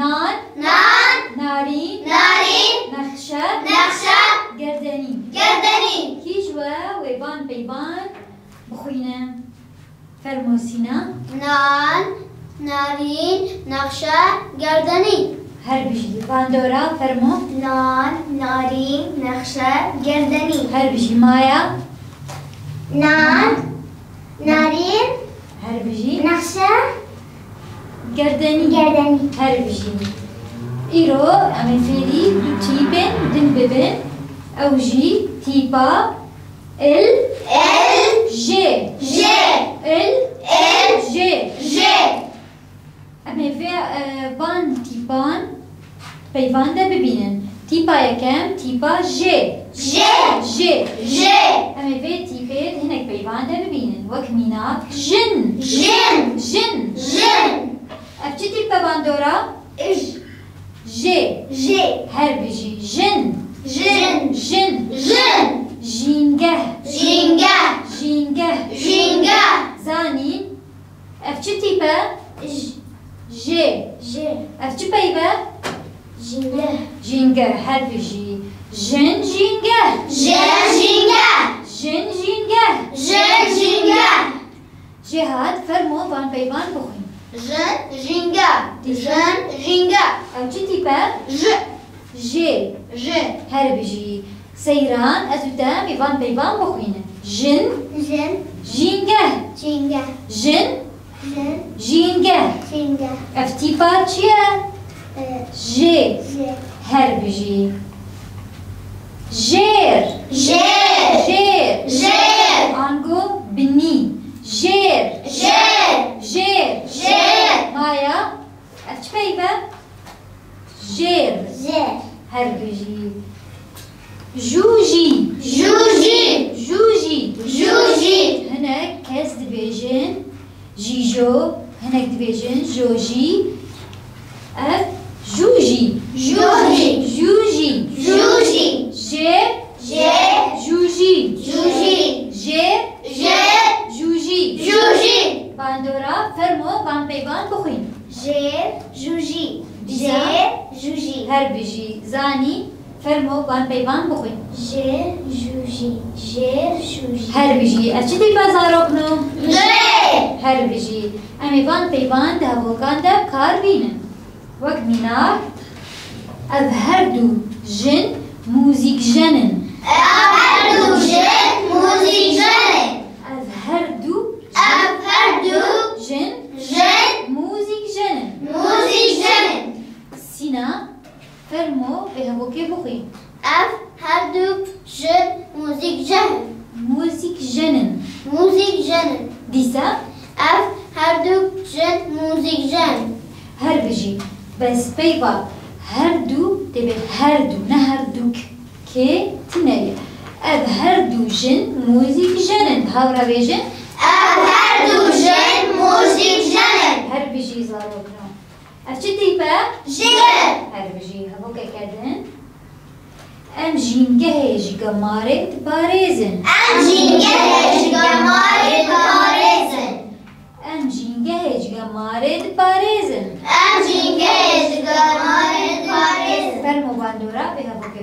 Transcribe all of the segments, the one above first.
نان نان نارين نارين نخشة نخشة گردنين گردنين كيجوا ويبان بيبان بخوينا فرموسينا نان نارين نخشة گردنين هر بيجي باندورا فرمو نان نارين نخشة گردنين هر بيجي مايا نان نارين هر بيجي نخشة گردنين گردنين هر بيجي إيرو أمي فيري دو تيبن دن ببن أو جي تيبا ال جي ال جي أمي في بان تيبان بيفان ده ببينن تيبا يكم تيبا جي أمي في تيبت هناك بيفان ده ببينن وكميناك جن أبتي تيبا باندورا جي هر بيجي جن جينجه زاني أبتي تيبا جي أبتي بيبا جينجه هر بيجي جن جينجه جهاد فرمو وان بيبان بخوين أبتي تيبا جي هر بيجي سيران أزودا بيبان بخوين جن جينجه جن جينجه افتيبا چيا جي هر بيجي جير عنقو بني جير مايا افتش بيبا جير هر بيجي جوجي هناك كاس دبيجن جيجو هناك دبيجن جوجي اف جوجي جي جوجي جوجي باندورا فرمو بان بيبان بخوين هر بيجي زاني فرمو بان بيبان بخوين هر بيجي اچي دي بازاروكنو هر بيجي امي بان بيبان ده وكان ده كار بينن وقت ميناك اف هردو جن موزيك جنن اف هردو جن موزيك جنن سينا فرمو بهوكي بخوين موزيك جنن ديسا هر بيجي بس بيبا هردو تبي هردو نهردوك كي تنالي أب هردو جن موزيك جنن هاورا بيجن هر بيجي زاروكنا أفتي تيبا هر بيجي هبوكا كدن أم جينجه جيجا مارد باريزن أم جينجه جيجا مارد باريزن فرمو باندورا بهبوكا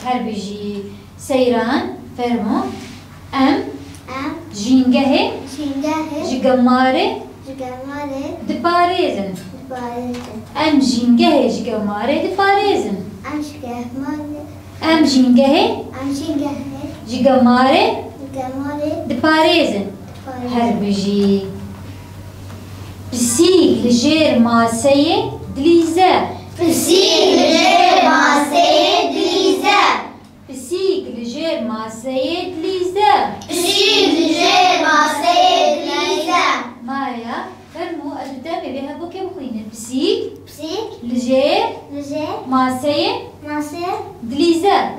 هر بيجي سيران فرمو أم جينجه جيجا مارد باريزن أم جينجه جيجا مارد باريزن أم جينجه جيجا مارد باريزن هر بيجي بسيك لجير ماسية دليزة بسيك لجير ماسية دليزة مايا فرمو أدوتامي بها بوكي بخوين بسيك لجير ماسية دليزة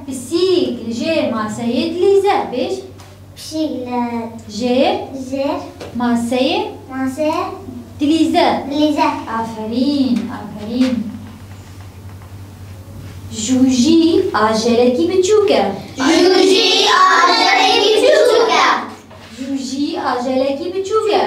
بسيك لجير ماسية دليزة بيش جير ماسية دليزة آفرين جوجي آجلكي بچوكا جوجي آجلكي بچوكا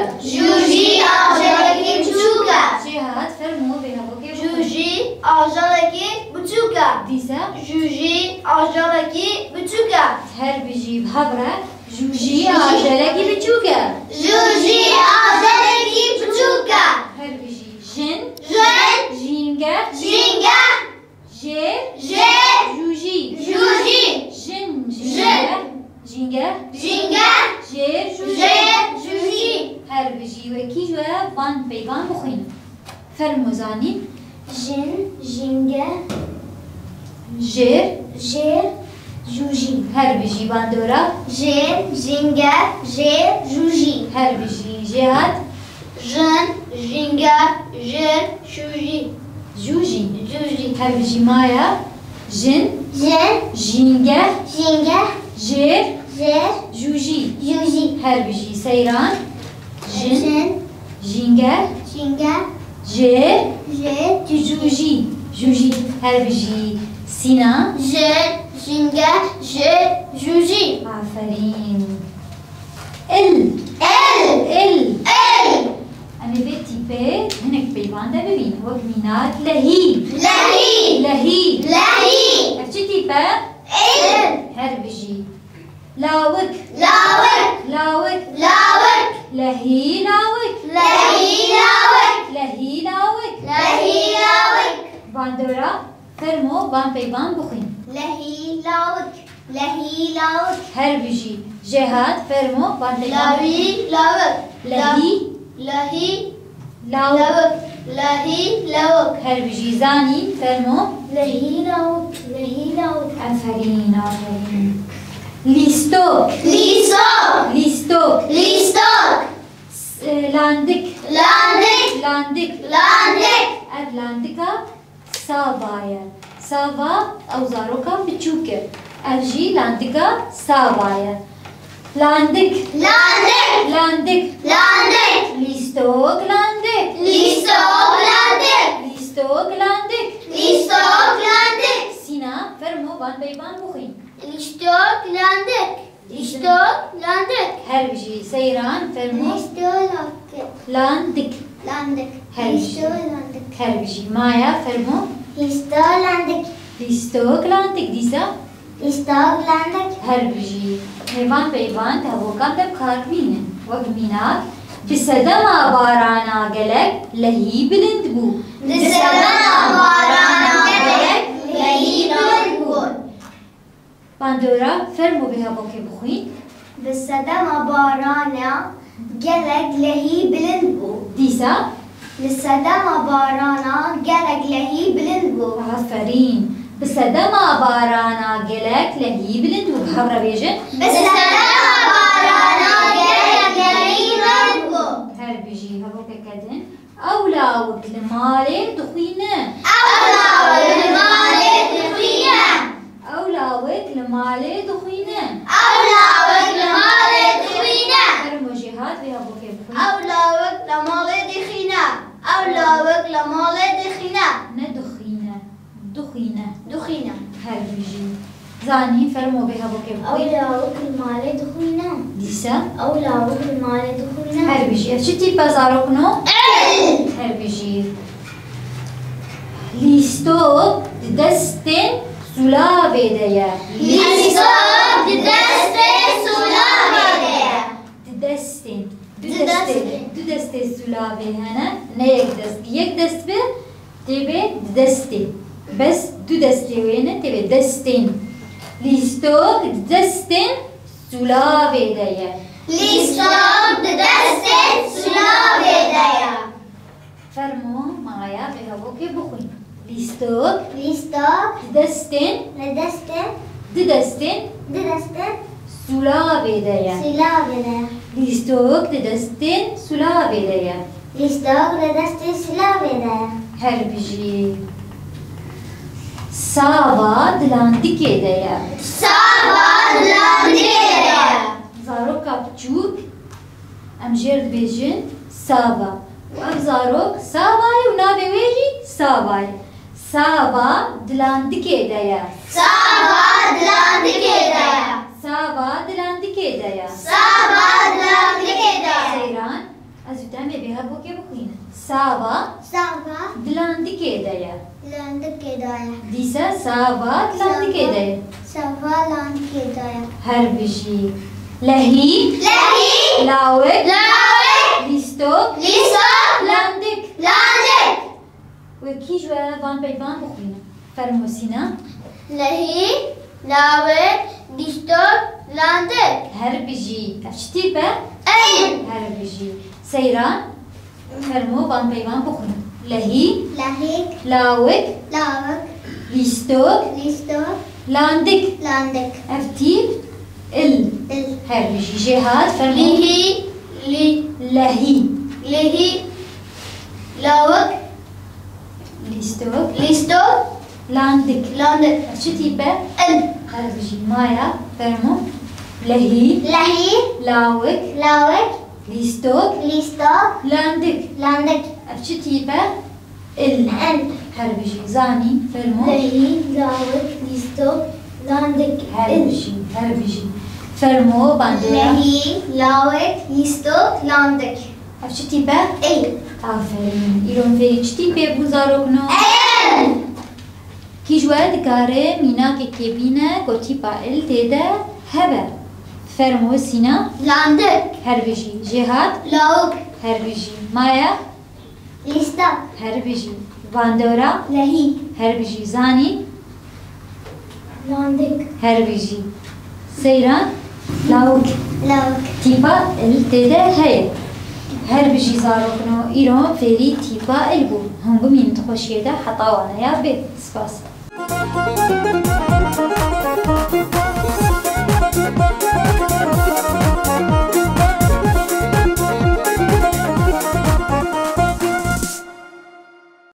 آجالکی بچوکه هر بجی بهبره جوجی آجالکی بچوکه جوجی آجالکی بچوکه هر بجی جن جن جینگه جینگه جر جر جوجی جوجی جن جینگه جینگه جینگه جر جوجی جر جوجی هر بجی وکی جوه بان پیوان بخوین فرموزانی جن جینگه جر جر جوجی هر بجی باندورا جر جینگه جر جوجی هر بجی جهاد جن جینگه جر جوجی جوجی جوجی هر بجی مایا جن جن جینگه جینگه جر جر جوجی جوجی هر بجی سیران جن جن جینگه جینگه جر جر جوجی جوجی هر بجی سینا جر جینگه جر جوجی آفرین ال ال أنا بيتي بيت هناك بيبان ده ببين وقت مينات لهي لهی لهي لهی أفتي با ال هر بجي لاوك لاوک لاوك لاوک لهي لاوك لهی لاوک لهي لاوك لهی لاوک باندورا فرمو بان بيبان بخين لهی لاوک لهی لاوک هر بجي جهاد فرمو بان بيبان لهی لاوک لهي لهی لاوك لاوک لهی لاوک هر بجي زاني فرمو لهی لاوک لهی لاوک آفرین آفرین لیستوک لیسوک لیستوک لیستوک لاندک لاندک لاندک لاندک اد لاندکا سابایا سابا او زاروکا بچوکه افجی لاندکا سابایا لاندک لاندک لاندک لاندک لیستوک لاندک لیسوک لاندک لیستوک لاندک لیسوک لاندک سینا فرمو بان بیبان بخین لیستوک لاندک لیستوک لاندک هر بجی سیران فرمو لیستوک لاندک لاندک هر لیستوک لاندک هر بجی مایا فرمو لیستوک لاندک لیستوک لاندک دیسا لیستوک لاندک هر بجی حیوان پیوان تهوکان دب کاربینه وقت میناک بسدما بارانا گلک لهی بلند بو دستگاه بارانا گلک لهی بلند بود باندورا فرمو به هوا که بخوین بصدم بارانا گلک لهی بلند بود دیسا بصدم بارانا گلک لهی بلند بود آفرین بسدما بارانا گلک لهی بلند بو خبر بیجه بصدم بارانا گلک لهی بلند بود هر بجی هوا که کدن اولا وقت ماله دخوینه اولا والمال تخوینه اولا وقت ماله دخوینه اولا والمال تخوینه فرمو جهاد به هوا که بخوین اولا والمال دخینه اولا والمال دخینه ندخينة دخينة دخینه هر بيجي زاني فرمو بها بوكي بوكي اولا والمال دخینه ديسا اولا والمال دخینه هر بيجي اشتي بازاروكنو هر بيجي ليستو دستن سلا بيديا لیستوک دست سلامه دستن دستن. دستن سلا بيهنا نه يك دست به تبي دستن بس دو دسته وينه تبي دستن ليستوك دستن سلا بيديا لیستوک دست سلامه فرمو معايا بهبوكي بخوين ليستوك لیستوک دستن دست دستن دست سلا بيديا سلامه ليستوك دستن سلا بيديا لیستوک دست سلامه هر بيجي سابا دلاندي كيديا سابا لاندیه زاروكا بچوك ام جرد بيجن سابا وام زاروك ساباي ونابي ويجي ساباي سابا دلاندي كيديا سابا لاندیه سابا دلاندي كيديا سابا لاندیه سيران ازوتامي بها بوكي بخوين سابا سابا دلاندي كيديا لاندیه ديسا سابا دلاندي كيديا سوالان كدايا هر بجي لهي لهي لاوك لاوك ليستوك ليسوك لاندك لاندك وكي جوا فان بيفان بخوينا فرموسينا لهي لاوك ليستوك لاندك هر بجي افشتي با أين هر بجي سيران فرمو فان بيفان بخوينا لهي لهيك لاوك لاوك ليستوك ليستوك لاندك لاندك افتيب ال هر بجي جهاد فرمو لهي لهي لهي لاوك ليستوك ليستوك لاندك لاندك افشتي با أن هر بجي مايا فرمو لهي لهي لاوك لاوك ليستوك ليستوك لاندك لاندك افشتي با ال أن هر بجي زاني فرمو لهي لاوك ليستوك لاندك هر بجي فرمو باندورا لهي لاوك ليستوك لاندك افشتي با أي آفرین ایران فری چتی پی بوزارو کنو أن کی جوار دکاره مینا که کبینه گوتی با ال تیده هبه فرمو سینا لاندك هر بجی جهاد لاوك هر بجی مایا ليستوك هر بجی باندورا لهي هر بجی زانی لاندك هر بجی سیران لاوک لاوك تیپا ال تیده هی هر بجی زارو کنو ایران فری تیپا ال بو هم بمین تخوشیه ده حتا وانا یا بی سپاس